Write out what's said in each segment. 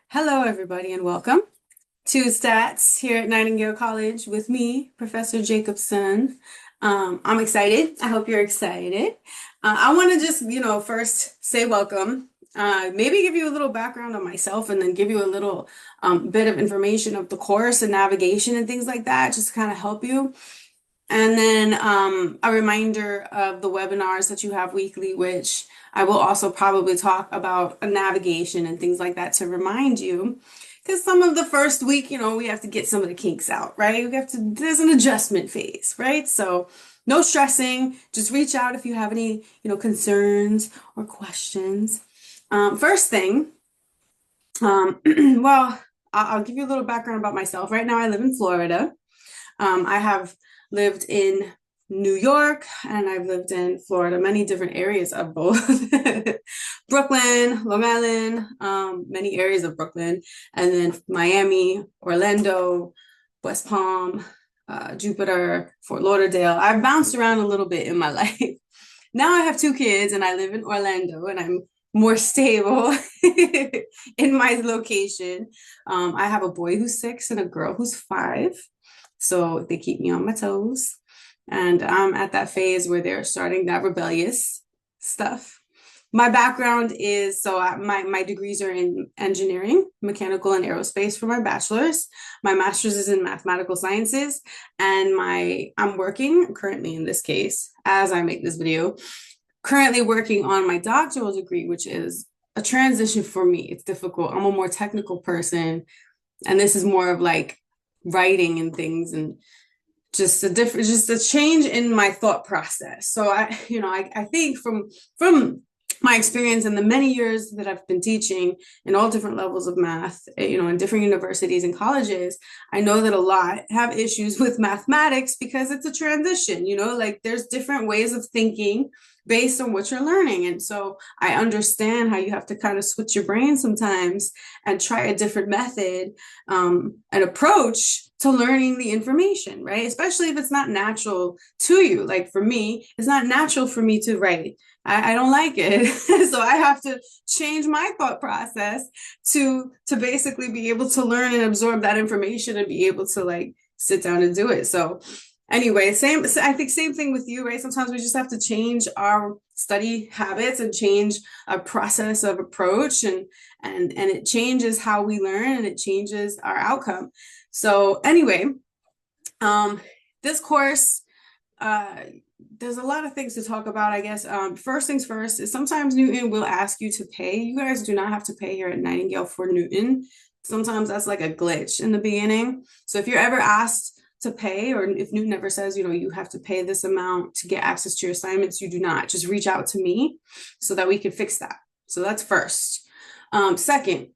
Hello, everybody, and welcome to Stats here at Nightingale College with me, Professor Jacobson. I'm excited. I hope you're excited. I want to just, first say welcome, maybe give you a little background on myself, and then give you a little bit of information of the course and navigation and things like that, just to kind of help you. And then a reminder of the webinars that you have weekly, which I will also probably talk about navigation and things like that to remind you. Because some of the first week, we have to get some of the kinks out, right? There's an adjustment phase, right? So no stressing, just reach out if you have any, concerns or questions. First thing, well, I'll give you a little background about myself. Right now, I live in Florida. I have lived in New York and I've lived in Florida, many different areas of both. Brooklyn, Long Island, many areas of Brooklyn, and then Miami, Orlando, West Palm, Jupiter, Fort Lauderdale. I've bounced around a little bit in my life. Now I have two kids and I live in Orlando and I'm more stable in my location. I have a boy who's 6 and a girl who's 5. So they keep me on my toes. And I'm at that phase where they're starting that rebellious stuff. My background is, my degrees are in engineering, mechanical, and aerospace for my bachelor's. My master's is in mathematical sciences, and I'm working currently in this case, as I make this video, currently working on my doctoral degree, which is a transition for me. It's difficult. I'm a more technical person, and this is more of like writing and things, and just a change in my thought process. So I think from my experience in the many years that I've been teaching in all different levels of math, in different universities and colleges, I know that a lot have issues with mathematics because it's a transition, like there's different ways of thinking based on what you're learning. And so I understand how you have to kind of switch your brain sometimes and try a different method, an approach to learning the information, right? Especially if it's not natural to you. Like for me, it's not natural for me to write. I don't like it. So I have to change my thought process to basically be able to learn and absorb that information and be able to like sit down and do it. So anyway, I think same thing with you, right? Sometimes we just have to change our study habits and change our process of approach, and it changes how we learn and it changes our outcome. So anyway, this course, there's a lot of things to talk about, I guess. First things first is sometimes Newton will ask you to pay. You guys do not have to pay here at Nightingale for Newton. Sometimes that's like a glitch in the beginning. So if you're ever asked to pay, or if Newton ever says, you have to pay this amount to get access to your assignments, you do not. Just reach out to me so that we can fix that. So that's first. Second,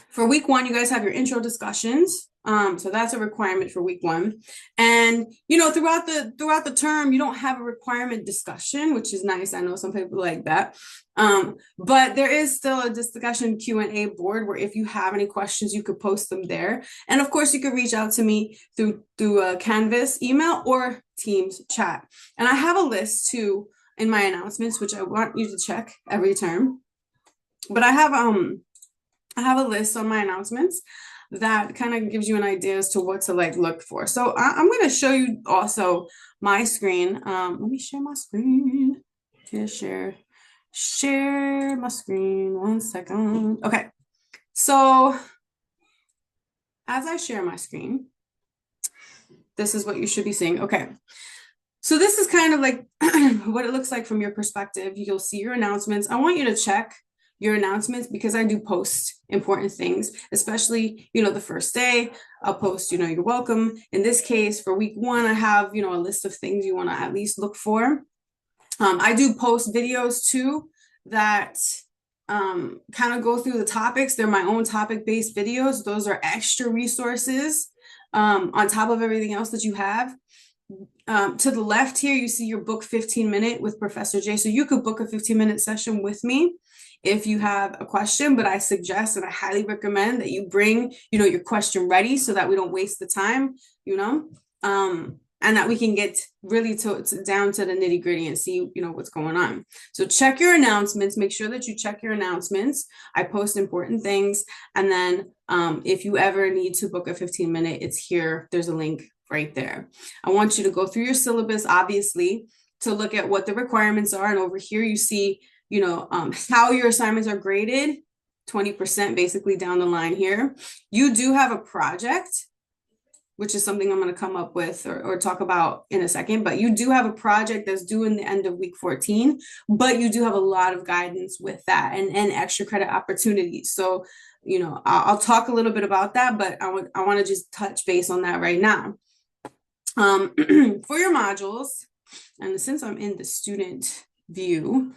for week 1, you guys have your intro discussions. So that's a requirement for week 1. And throughout the term, you don't have a requirement discussion, which is nice. I know some people like that. But there is still a discussion Q&A board where if you have any questions, you could post them there. And of course, you could reach out to me through a Canvas email or Teams chat. And I have a list too in my announcements, which I want you to check every term. But I have a list on my announcements that kind of gives you an idea as to what to like look for. So I'm going to show you also my screen. Let me share my screen. Here, share my screen. 1 second. Okay. So as I share my screen, this is what you should be seeing. Okay. So this is kind of like what it looks like from your perspective. You'll see your announcements. I want you to check your announcements because I do post important things, especially, the first day. I'll post, you're welcome. In this case, for week 1, I have, a list of things you want to at least look for. I do post videos too that kind of go through the topics. They're my own topic-based videos. Those are extra resources on top of everything else that you have. To the left here, you see your book 15-minute with Professor J. So you could book a 15-minute session with me if you have a question, but I suggest and I highly recommend that you bring, your question ready so that we don't waste the time, and that we can get really down to the nitty gritty and see, what's going on. So check your announcements, make sure that you check your announcements. I post important things. And then if you ever need to book a 15-minute, it's here. There's a link right there. I want you to go through your syllabus, obviously, to look at what the requirements are. And over here, you see, how your assignments are graded, 20% basically down the line here. You do have a project, which is something I'm going to come up with or talk about in a second, but you do have a project that's due in the end of week 14, but you do have a lot of guidance with that and extra credit opportunities. So, I'll talk a little bit about that, but I want to just touch base on that right now. For your modules, and since I'm in the student view,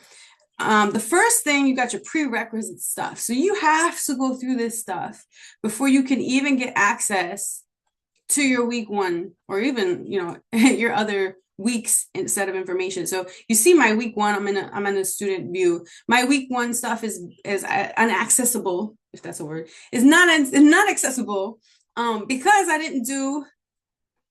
the first thing, you got your prerequisite stuff. So you have to go through this stuff before you can even get access to your week one, or even, your other weeks instead of information. So you see my week one, I'm in a student view. My week one stuff is inaccessible, if that's a word, is not accessible because I didn't do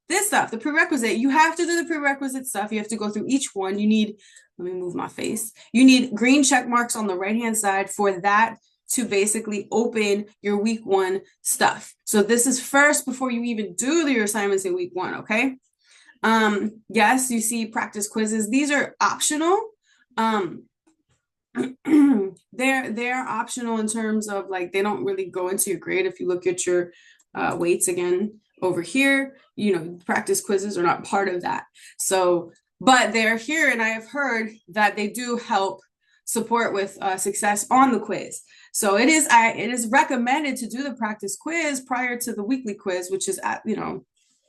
this stuff, the prerequisite. You have to do the prerequisite stuff. You have to go through each one. You need, let me move my face. You need green check marks on the right-hand side for that to basically open your week one stuff. So this is first before you even do your assignments in week one, okay? Yes, you see practice quizzes. These are optional. They're optional in terms of they don't really go into your grade. If you look at your weights again over here, practice quizzes are not part of that. So, but they're here, and I have heard that they do help support with success on the quiz. So it is recommended to do the practice quiz prior to the weekly quiz, which is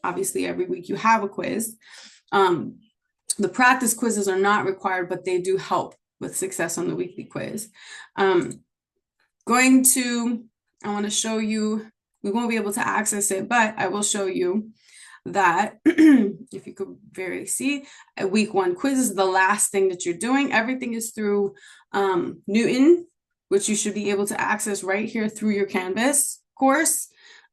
obviously every week you have a quiz. The practice quizzes are not required, but they do help with success on the weekly quiz. I want to show you, we won't be able to access it, but I will show you that if you could very see, a week one quiz is the last thing that you're doing. Everything is through Newton, which you should be able to access right here through your Canvas course.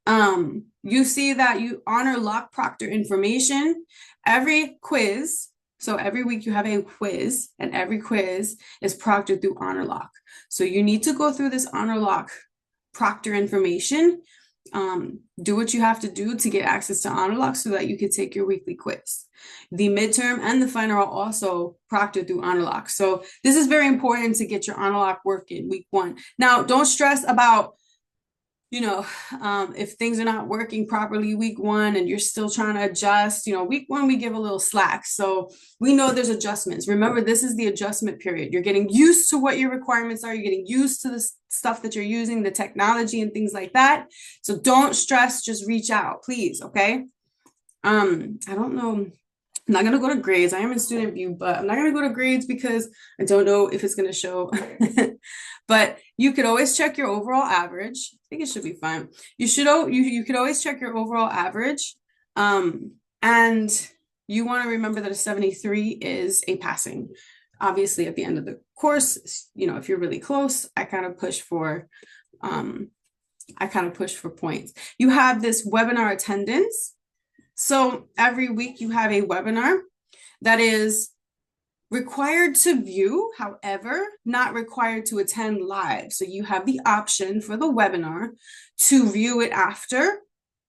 You see that you honor lock proctor information. Every quiz, so every week you have a quiz, and every quiz is proctored through honor lock. So you need to go through this honor lock proctor information. Do what you have to do to get access to honor lock so that you can take your weekly quiz. The midterm and the final are also proctored through honor lock. So this is very important to get your honor lock work in week one. Now, don't stress about if things are not working properly week one and you're still trying to adjust. Week one we give a little slack, so we know there's adjustments. Remember, this is the adjustment period. You're getting used to what your requirements are. You're getting used to the stuff that you're using, the technology and things like that. So don't stress, just reach out, please. Okay. I don't know, I'm not going to go to grades. I am in student view, but I'm not going to go to grades because I don't know if it's going to show. But you could always check your overall average. I think it should be fine. You could always check your overall average. And you want to remember that a 73 is a passing. Obviously, at the end of the course, if you're really close, I kind of push for points. You have this webinar attendance. So every week you have a webinar that is required to view, however, not required to attend live. So you have the option for the webinar to view it after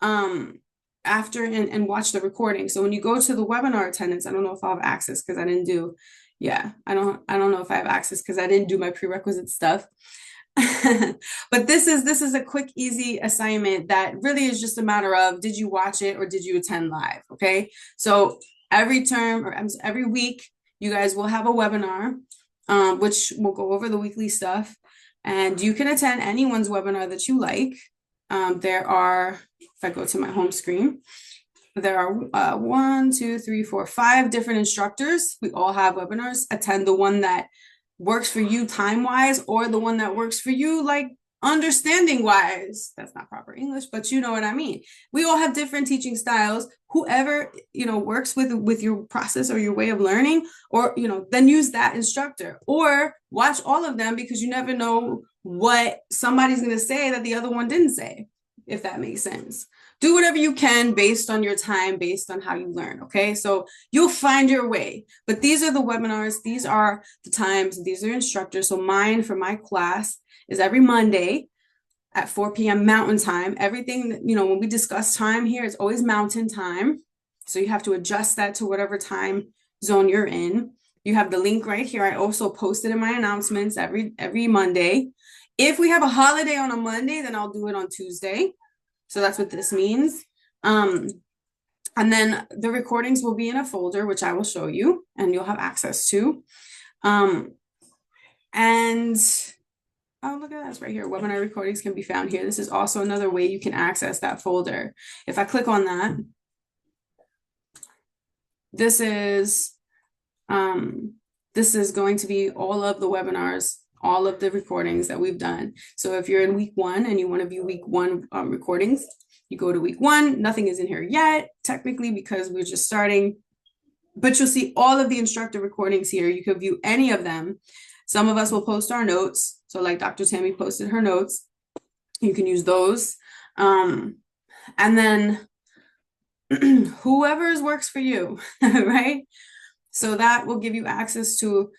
and watch the recording. So when you go to the webinar attendance, I don't know if I'll have access because I didn't do, I don't know if I have access because I didn't do my prerequisite stuff. But this is a quick, easy assignment that really is just a matter of, did you watch it or did you attend live? Okay. So every term or every week, you guys will have a webinar, which will go over the weekly stuff, and you can attend anyone's webinar that you like. There are, if I go to my home screen, there are 1, 2, 3, 4, 5 different instructors. We all have webinars. Attend the one that works for you time-wise, or the one that works for you understanding-wise. That's not proper English, but you know what I mean. We all have different teaching styles. Whoever works with your process or your way of learning, or then use that instructor, or watch all of them, because you never know what somebody's going to say that the other one didn't say, if that makes sense. do whatever you can based on your time, based on how you learn. Okay. So you'll find your way. But these are the webinars, these are the times, these are instructors. So mine for my class is every Monday at 4 p.m. Mountain Time. Everything, you know, when we discuss time here, it's always Mountain Time. So you have to adjust that to whatever time zone you're in. You have the link right here. I also posted in my announcements every Monday. If we have a holiday on a Monday, then I'll do it on Tuesday. So that's what this means. And then the recordings will be in a folder, which I will show you and you'll have access to. And oh, look at that, it's right here. Webinar recordings can be found here. This is also another way you can access that folder. If I click on that, this is going to be all of the webinars, all of the recordings that we've done. So if you're in week 1 and you want to view week 1 recordings, you go to week 1. Nothing is in here yet, technically, because we're just starting. But you'll see all of the instructor recordings here. You can view any of them. Some of us will post our notes. So like Dr. Tammy posted her notes. You can use those. And then whoever's works for you, right? So that will give you access to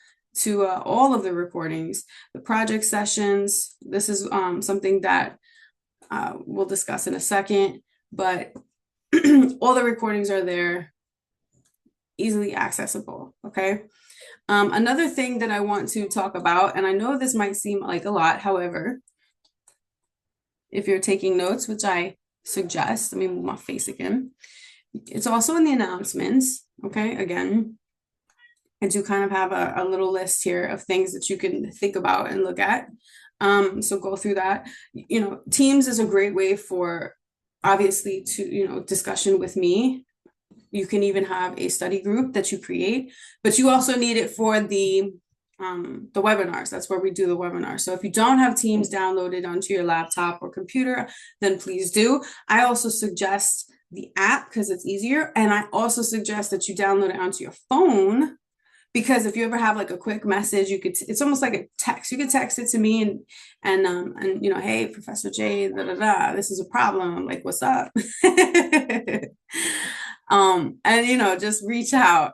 all of the recordings, the project sessions. This is something that we'll discuss in a second, but all the recordings are there, easily accessible, okay? Another thing that I want to talk about, and I know this might seem like a lot, however, if you're taking notes, which I suggest, let me move my face again. It's also in the announcements, okay? Again, I do kind of have a little list here of things that you can think about and look at. So go through that. You know, Teams is a great way for, obviously, to, you know, discussion with me. You can even have a study group that you create, but you also need it for the webinars. That's where we do the webinar. So if you don't have Teams downloaded onto your laptop or computer, then please do. I also suggest the app because it's easier. And I also suggest that you download it onto your phone, because if you ever have like a quick message, you could, it's almost like a text. You could text it to me and you know, hey, Professor J, this is a problem. I'm like, what's up? And you know, just reach out.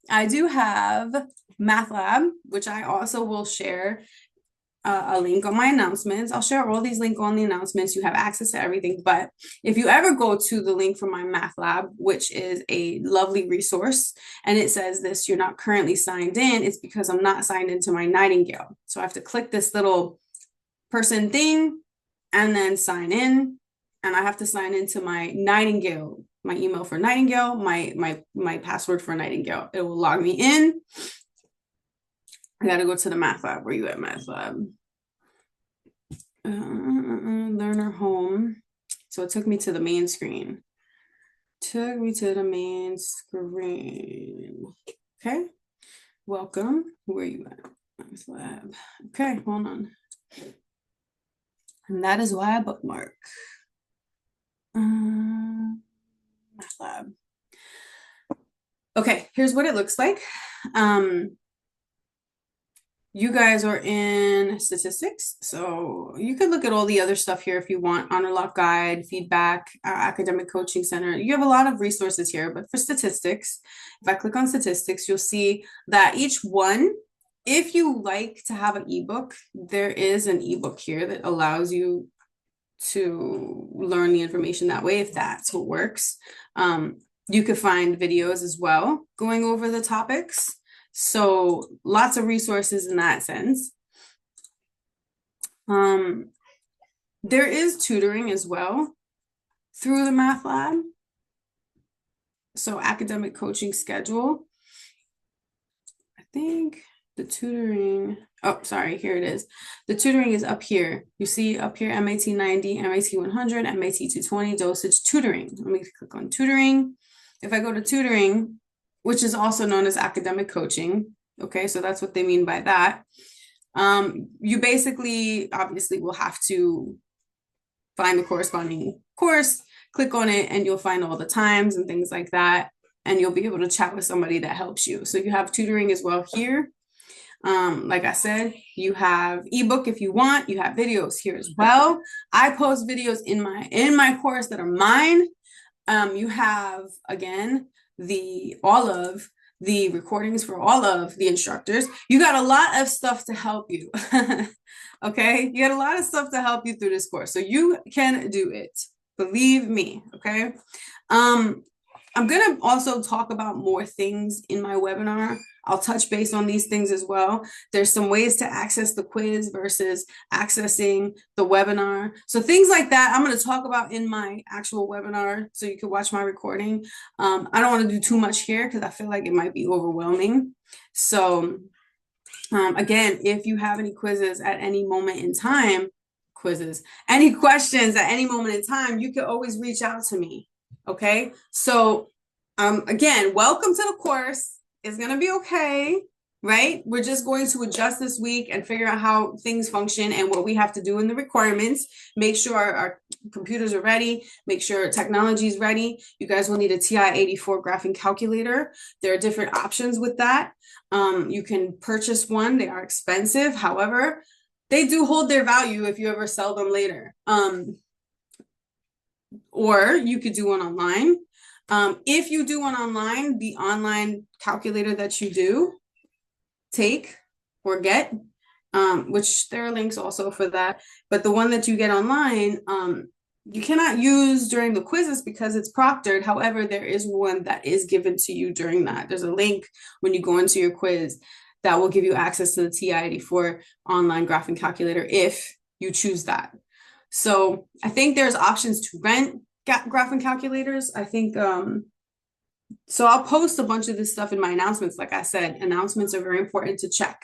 I do have MathLab, which I also will share a link on my announcements. I'll share all these links on the announcements. You have access to everything. But if you ever go to the link for my MathLab, which is a lovely resource, and it says this, you're not currently signed in, it's because I'm not signed into my Nightingale. So I have to click this little person thing and then sign in. And I have to sign into my Nightingale, my email for Nightingale, my password for Nightingale. It will log me in. I got to go to the MathLab. Where you at, MathLab? Learner home. So it took me to the main screen. Took me to the main screen. Okay. Welcome. Where you at? MathLab. Okay, hold on. And that is why I bookmark. MathLab. Okay, here's what it looks like. You guys are in statistics, so you could look at all the other stuff here if you want. Honor Lock Guide, feedback, academic coaching center. You have a lot of resources here, but for statistics, if I click on statistics, you'll see that each one, if you like to have an ebook, there is an ebook here that allows you to learn the information that way, if that's what works. You could find videos as well going over the topics. So lots of resources in that sense. There is tutoring as well through the MathLab. So academic coaching schedule. I think the tutoring, oh, sorry, here it is. The tutoring is up here. You see up here, MAT 90, MAT 100, MAT 220, dosage tutoring. Let me click on tutoring. If I go to tutoring, which is also known as academic coaching. Okay, so that's what they mean by that. You basically, obviously, will have to find the corresponding course, click on it, and you'll find all the times and things like that. And you'll be able to chat with somebody that helps you. So you have tutoring as well here. Like I said, you have ebook if you want, you have videos here as well. I post videos in my course that are mine. You have, again, all of the recordings for all of the instructors. You got a lot of stuff to help you. Okay, you got a lot of stuff to help you through this course, so you can do it, believe me. Okay, I'm gonna also talk about more things in my webinar. I'll touch base on these things as well. There's some ways to access the quiz versus accessing the webinar. So things like that, I'm going to talk about in my actual webinar so you can watch my recording. I don't want to do too much here because I feel like it might be overwhelming. So again, if you have any quizzes at any moment in time, any questions at any moment in time, you can always reach out to me. Okay, so again, welcome to the course. It's gonna be okay, right? We're just going to adjust this week and figure out how things function and what we have to do in the requirements. Make sure our computers are ready. Make sure technology is ready. You guys will need a TI-84 graphing calculator. There are different options with that. You can purchase one. They are expensive. However, they do hold their value if you ever sell them later. Or you could do one online. If you do one online, the online calculator that you do take or get, which there are links also for that, but the one that you get online, you cannot use during the quizzes because it's proctored. However, there is one that is given to you during that. There's a link when you go into your quiz that will give you access to the TI-84 online graphing calculator if you choose that. So I think there's options to rent graphing calculators. I think, so I'll post a bunch of this stuff in my announcements. Like I said, announcements are very important to check.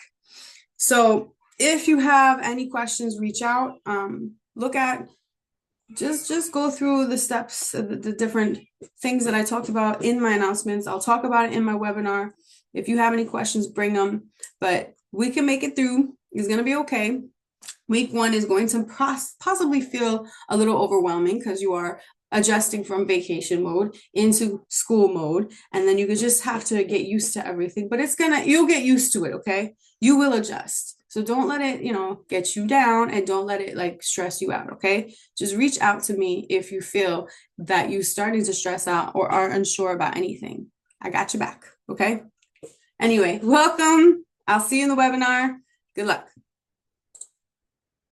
So if you have any questions, reach out, just go through the steps, the different things that I talked about in my announcements. I'll talk about it in my webinar. If you have any questions, bring them, but we can make it through. It's going to be okay. Week 1 is going to possibly feel a little overwhelming because you are adjusting from vacation mode into school mode, and then you just have to get used to everything, but you'll get used to it. Okay, you will adjust. So don't let it, get you down, and don't let it like stress you out. Okay, just reach out to me if you feel that you're starting to stress out or are unsure about anything. I got your back. Okay, anyway, welcome. I'll see you in the webinar. Good luck.